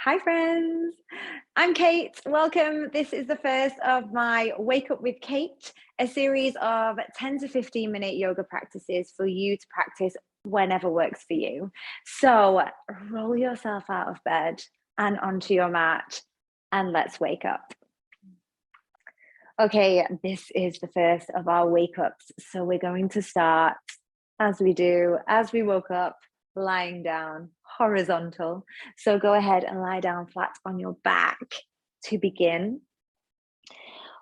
Hi, friends. I'm Kate. Welcome. This is the first of my Wake Up with Kate, a series of 10 to 15-minute yoga practices for you to practice whenever works for you. So roll yourself out of bed and onto your mat, and let's wake up. Okay, this is the first of our wake ups. So we're going to start as we do, as we woke up, lying down horizontal. So go ahead and lie down flat on your back to begin.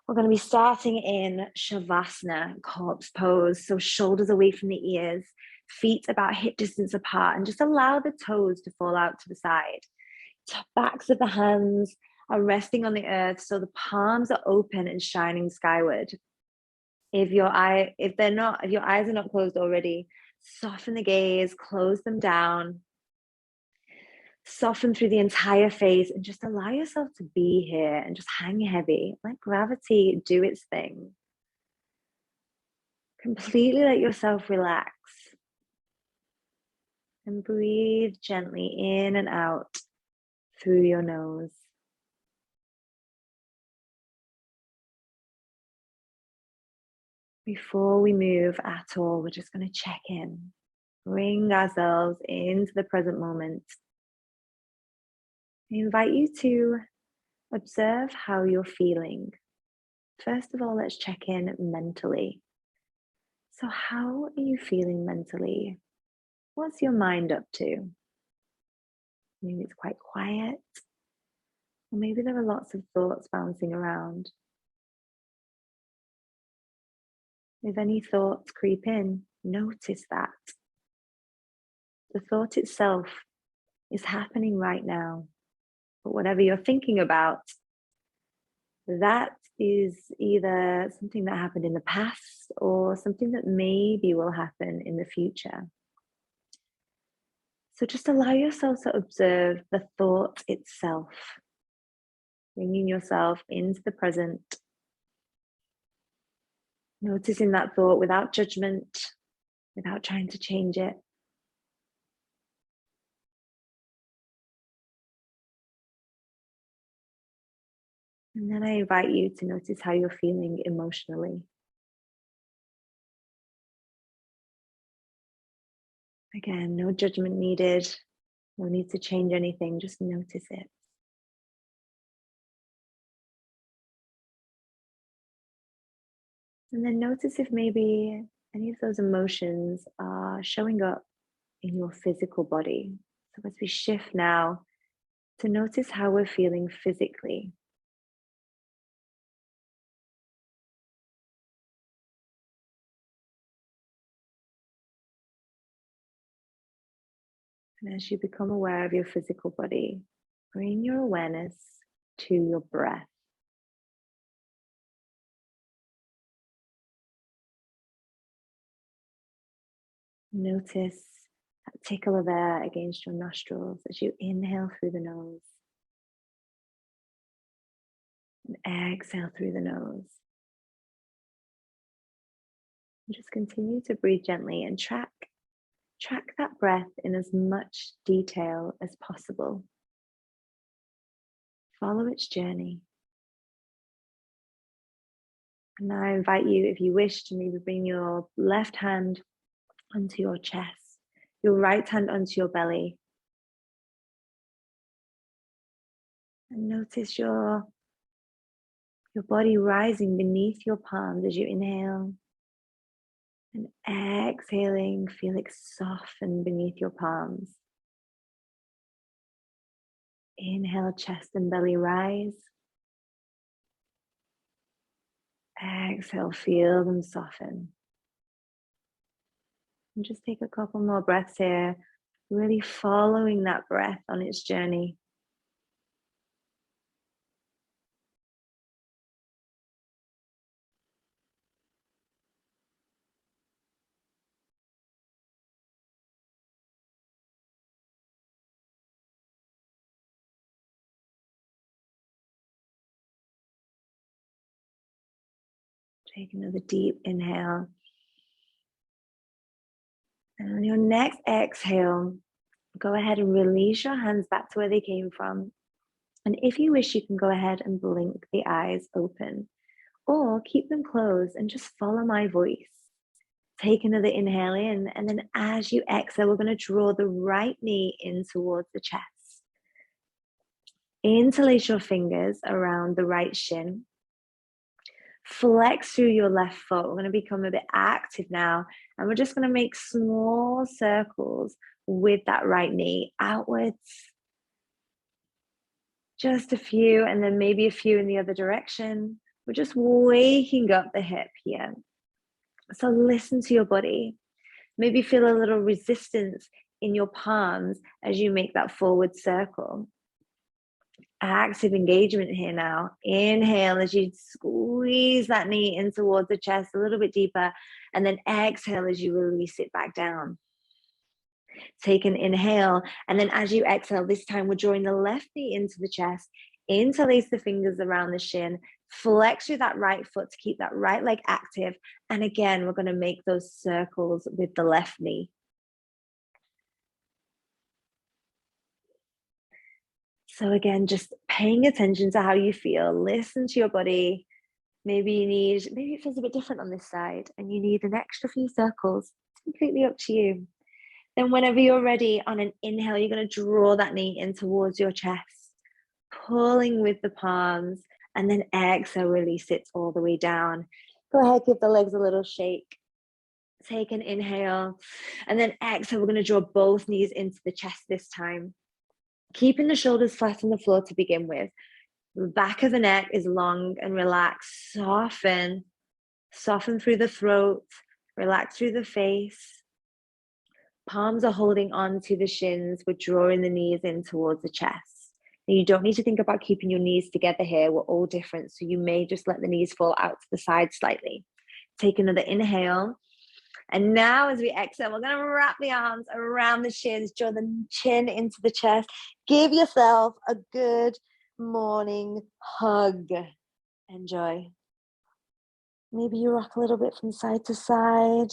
We're going to be starting in Shavasana, corpse pose. So shoulders away from the ears, feet about hip distance apart, and just allow the toes to fall out to the side. Top backs of the hands are resting on the earth, so the palms are open and shining skyward. If your eyes are not closed already, soften the gaze, close them down, soften through the entire face, and just allow yourself to be here and just hang heavy. Let gravity do its thing. Completely let yourself relax. And breathe gently in and out through your nose. Before we move at all, we're just going to check in. Bring ourselves into the present moment. I invite you to observe how you're feeling. First of all, let's check in mentally. So how are you feeling mentally? What's your mind up to? Maybe it's quite quiet, or maybe there are lots of thoughts bouncing around. If any thoughts creep in, notice that. The thought itself is happening right now, but whatever you're thinking about, that is either something that happened in the past or something that maybe will happen in the future. So just allow yourself to observe the thought itself, bringing yourself into the present, noticing that thought without judgment, without trying to change it. And then I invite you to notice how you're feeling emotionally. Again, no judgment needed, no need to change anything, just notice it. And then notice if maybe any of those emotions are showing up in your physical body. So as we shift now to notice how we're feeling physically. And as you become aware of your physical body, bring your awareness to your breath. Notice that tickle of air against your nostrils as you inhale through the nose and exhale through the nose. And just continue to breathe gently and track that breath in as much detail as possible. Follow its journey. And now I invite you, if you wish, to maybe bring your left hand onto your chest, your right hand onto your belly. And notice your body rising beneath your palms as you inhale. And exhaling, feel it soften beneath your palms. Inhale, chest and belly rise. Exhale, feel them soften. And just take a couple more breaths here, really following that breath on its journey. Take another deep inhale. And on your next exhale, go ahead and release your hands back to where they came from. And if you wish, you can go ahead and blink the eyes open or keep them closed and just follow my voice. Take another inhale in, and then as you exhale, we're going to draw the right knee in towards the chest. Interlace your fingers around the right shin. Flex through your left foot. We're going to become a bit active now, and we're just going to make small circles with that right knee outwards. Just a few, and then maybe a few in the other direction. We're just waking up the hip here. So listen to your body. Maybe feel a little resistance in your palms as you make that forward circle. Active engagement here now. Inhale as you squeeze that knee in towards the chest a little bit deeper, and then exhale as you release it back down. Take an inhale, and then as you exhale, this time we're drawing the left knee into the chest, interlace the fingers around the shin, flex through that right foot to keep that right leg active, and again, we're going to make those circles with the left knee. So again, just paying attention to how you feel, listen to your body. Maybe it feels a bit different on this side and you need an extra few circles. It's completely up to you. Then whenever you're ready, on an inhale, you're going to draw that knee in towards your chest, pulling with the palms, and then exhale, release it all the way down. Go ahead, give the legs a little shake. Take an inhale, and then exhale, we're going to draw both knees into the chest this time. Keeping the shoulders flat on the floor to begin with. The back of the neck is long and relaxed. Soften through the throat, relax through the face. Palms are holding on to the shins. We're drawing the knees in towards the chest. Now, you don't need to think about keeping your knees together here. We're all different, so you may just let the knees fall out to the side slightly. Take another inhale. And now as we exhale, we're going to wrap the arms around the shins, draw the chin into the chest. Give yourself a good morning hug. Enjoy. Maybe you rock a little bit from side to side.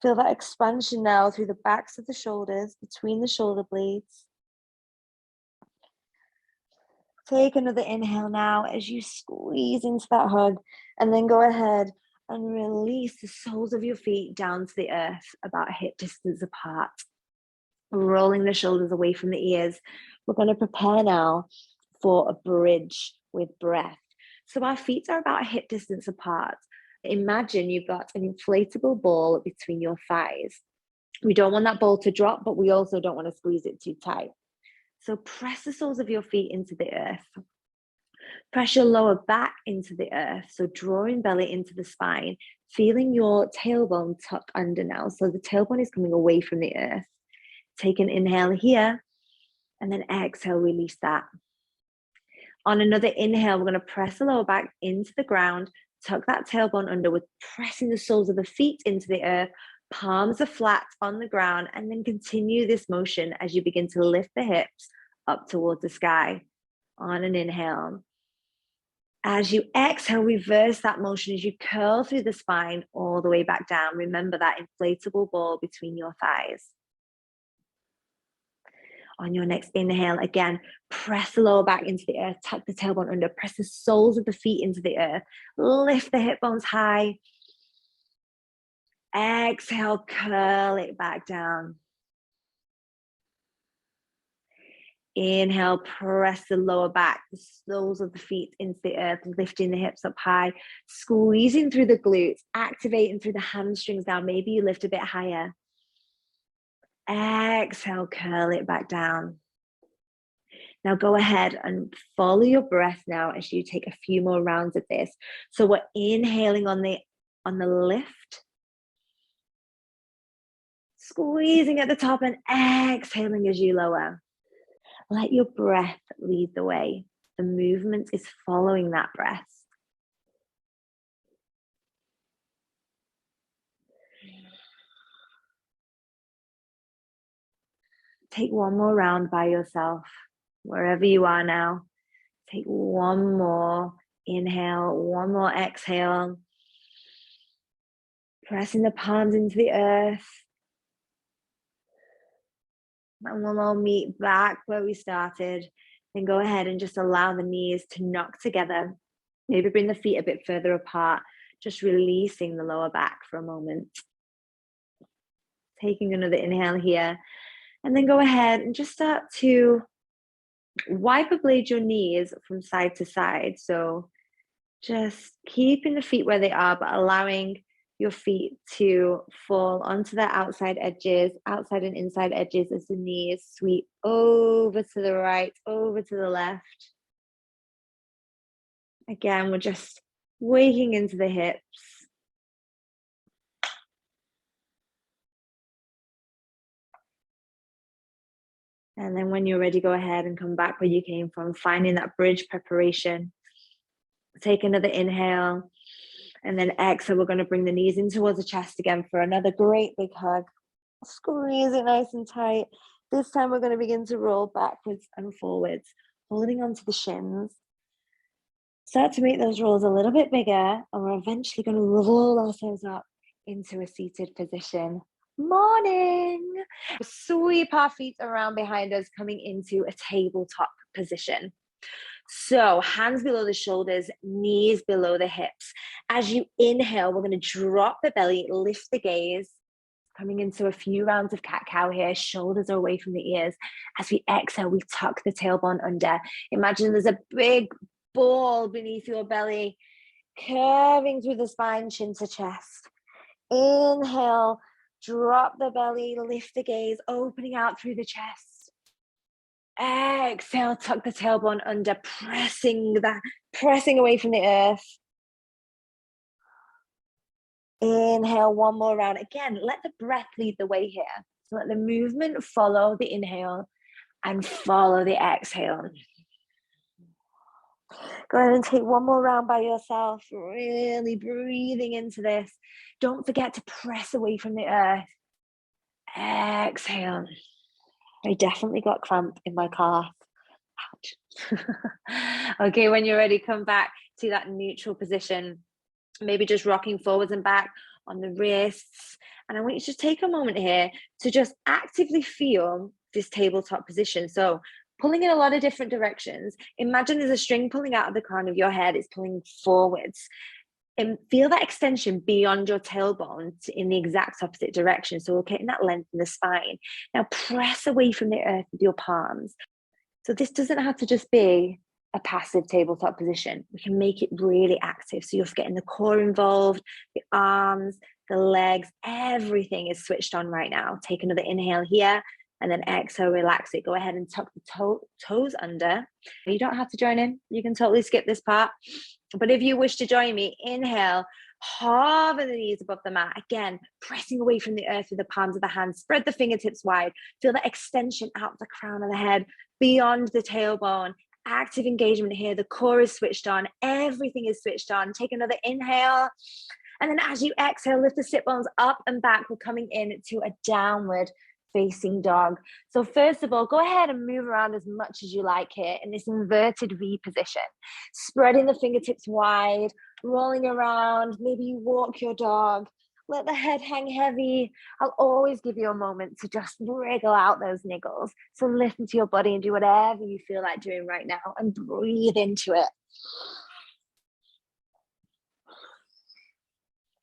Feel that expansion now through the backs of the shoulders, between the shoulder blades. Take another inhale now as you squeeze into that hug, and then go ahead and release the soles of your feet down to the earth about hip distance apart. Rolling the shoulders away from the ears. We're going to prepare now for a bridge with breath. So our feet are about hip distance apart. Imagine you've got an inflatable ball between your thighs. We don't want that ball to drop, but we also don't want to squeeze it too tight. So press the soles of your feet into the earth. Press your lower back into the earth. So drawing belly into the spine, feeling your tailbone tuck under now. So the tailbone is coming away from the earth. Take an inhale here, and then exhale, release that. On another inhale, we're going to press the lower back into the ground, tuck that tailbone under. We're pressing the soles of the feet into the earth. Palms are flat on the ground, and then continue this motion as you begin to lift the hips up towards the sky. On an inhale. As you exhale, reverse that motion as you curl through the spine all the way back down. Remember that inflatable ball between your thighs. On your next inhale, again, press the lower back into the earth, tuck the tailbone under, press the soles of the feet into the earth, lift the hip bones high. Exhale, curl it back down. Inhale, press the lower back, the soles of the feet into the earth, lifting the hips up high, squeezing through the glutes, activating through the hamstrings now. Maybe you lift a bit higher. Exhale, curl it back down. Now go ahead and follow your breath now as you take a few more rounds of this. So we're inhaling on the lift, squeezing at the top, and exhaling as you lower. Let your breath lead the way. The movement is following that breath. Take one more round by yourself, wherever you are now. Take one more inhale, one more exhale. Pressing the palms into the earth. And we'll all meet back where we started. Then go ahead and just allow the knees to knock together. Maybe bring the feet a bit further apart, just releasing the lower back for a moment. Taking another inhale here. And then go ahead and just start to blade your knees from side to side. So just keeping the feet where they are, but allowing your feet to fall onto their outside edges, outside and inside edges as the knees sweep over to the right, over to the left. Again, we're just waking into the hips. And then when you're ready, go ahead and come back where you came from, finding that bridge preparation. Take another inhale. And then exhale, we're going to bring the knees in towards the chest again for another great big hug. Squeeze it nice and tight. This time we're going to begin to roll backwards and forwards, holding onto the shins. Start to make those rolls a little bit bigger, and we're eventually going to roll ourselves up into a seated position. Morning! Sweep our feet around behind us, coming into a tabletop position. So hands below the shoulders, knees below the hips. As you inhale, we're going to drop the belly, lift the gaze, coming into a few rounds of cat-cow here. Shoulders are away from the ears. As we exhale, we tuck the tailbone under. Imagine there's a big ball beneath your belly, curving through the spine, chin to chest. Inhale, drop the belly, lift the gaze, opening out through the chest. Exhale, tuck the tailbone under, pressing away from the earth. Inhale, one more round. Again, let the breath lead the way here. So let the movement follow the inhale and follow the exhale. Go ahead and take one more round by yourself, really breathing into this. Don't forget to press away from the earth. Exhale. I definitely got cramp in my calf. Ouch. Okay, when you're ready, come back to that neutral position. Maybe just rocking forwards and back on the wrists. And I want you to just take a moment here to just actively feel this tabletop position. So pulling in a lot of different directions. Imagine there's a string pulling out of the crown of your head. It's pulling forwards. And feel that extension beyond your tailbone in the exact opposite direction. So we're getting that length in the spine. Now press away from the earth with your palms. So this doesn't have to just be a passive tabletop position. We can make it really active. So you're getting the core involved, the arms, the legs, everything is switched on right now. Take another inhale here. And then exhale, relax it. Go ahead and tuck the toes under. You don't have to join in. You can totally skip this part. But if you wish to join me, inhale, hover the knees above the mat. Again, pressing away from the earth with the palms of the hands. Spread the fingertips wide. Feel that extension out the crown of the head, beyond the tailbone. Active engagement here. The core is switched on. Everything is switched on. Take another inhale. And then as you exhale, lift the sit bones up and back. We're coming into a downward facing dog. So first of all, go ahead and move around as much as you like here in this inverted V position, spreading the fingertips wide, rolling around. Maybe you walk your dog, let the head hang heavy. I'll always give you a moment to just wriggle out those niggles. So listen to your body and do whatever you feel like doing right now and breathe into it.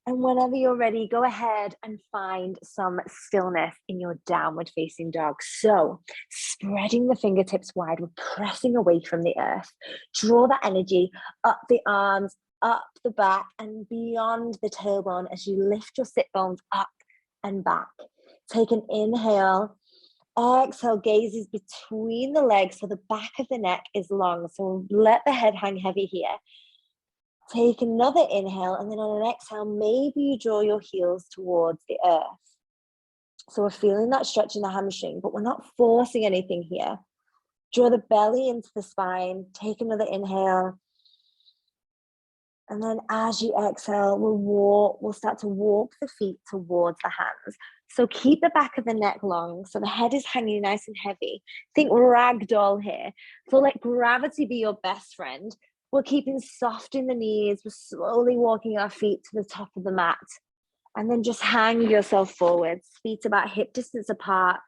And whenever you're ready, go ahead and find some stillness in your downward facing dog. So spreading the fingertips wide, we're pressing away from the earth. Draw that energy up the arms, up the back, and beyond the tailbone as you lift your sit bones up and back. Take an inhale. Exhale, gazes between the legs so the back of the neck is long. So let the head hang heavy here. Take another inhale, and then on an exhale, maybe you draw your heels towards the earth. So we're feeling that stretch in the hamstring, but we're not forcing anything here. Draw the belly into the spine. Take another inhale. And then as you exhale, we'll start to walk the feet towards the hands. So keep the back of the neck long, so the head is hanging nice and heavy. Think ragdoll here. So let gravity be your best friend. We're keeping soft in the knees. We're slowly walking our feet to the top of the mat. And then just hang yourself forwards, feet about hip distance apart.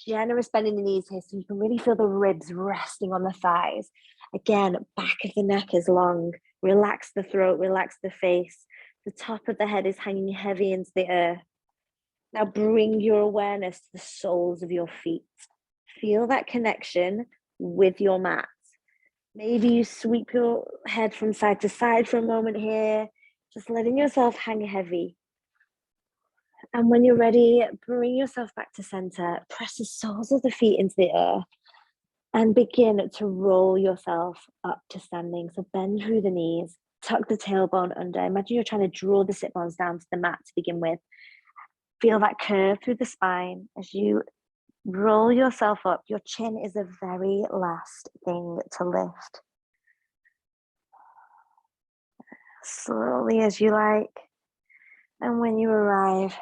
Generous bend in the knees here, so you can really feel the ribs resting on the thighs. Again, back of the neck is long. Relax the throat, relax the face. The top of the head is hanging heavy into the earth. Now bring your awareness to the soles of your feet. Feel that connection with your mat. Maybe you sweep your head from side to side for a moment here, just letting yourself hang heavy. And when you're ready, bring yourself back to center. Press the soles of the feet into the earth and begin to roll yourself up to standing. So bend through the knees, tuck the tailbone under. Imagine you're trying to draw the sit bones down to the mat to begin with. Feel that curve through the spine as you roll yourself up. Your chin is the very last thing to lift. Slowly as you like. And when you arrive,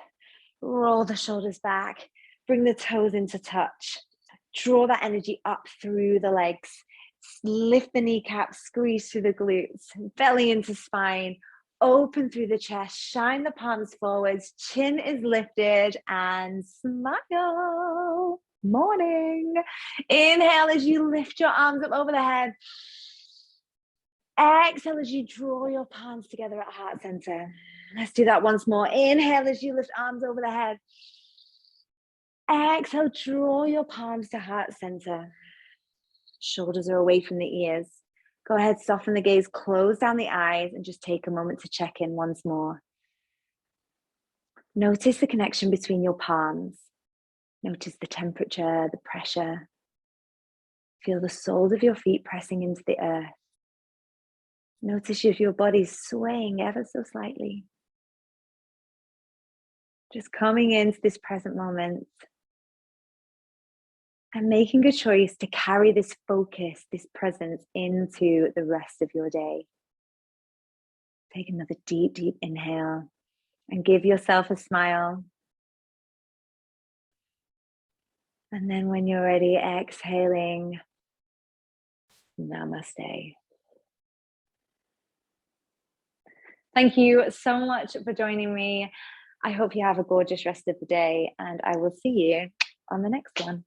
roll the shoulders back, bring the toes into touch. Draw that energy up through the legs. Lift the kneecaps, squeeze through the glutes, belly into spine, open through the chest, shine the palms forwards, chin is lifted, and smile. Morning. Inhale as you lift your arms up over the head. Exhale as you draw your palms together at heart center. Let's do that once more. Inhale as you lift arms over the head. Exhale, draw your palms to heart center. Shoulders are away from the ears. Go ahead, soften the gaze, close down the eyes, and just take a moment to check in once more. Notice the connection between your palms. Notice the temperature, the pressure. Feel the soles of your feet pressing into the earth. Notice if your body's swaying ever so slightly. Just coming into this present moment and making a choice to carry this focus, this presence into the rest of your day. Take another deep, deep inhale and give yourself a smile. And then when you're ready, exhaling, namaste. Thank you so much for joining me. I hope you have a gorgeous rest of the day, and I will see you on the next one.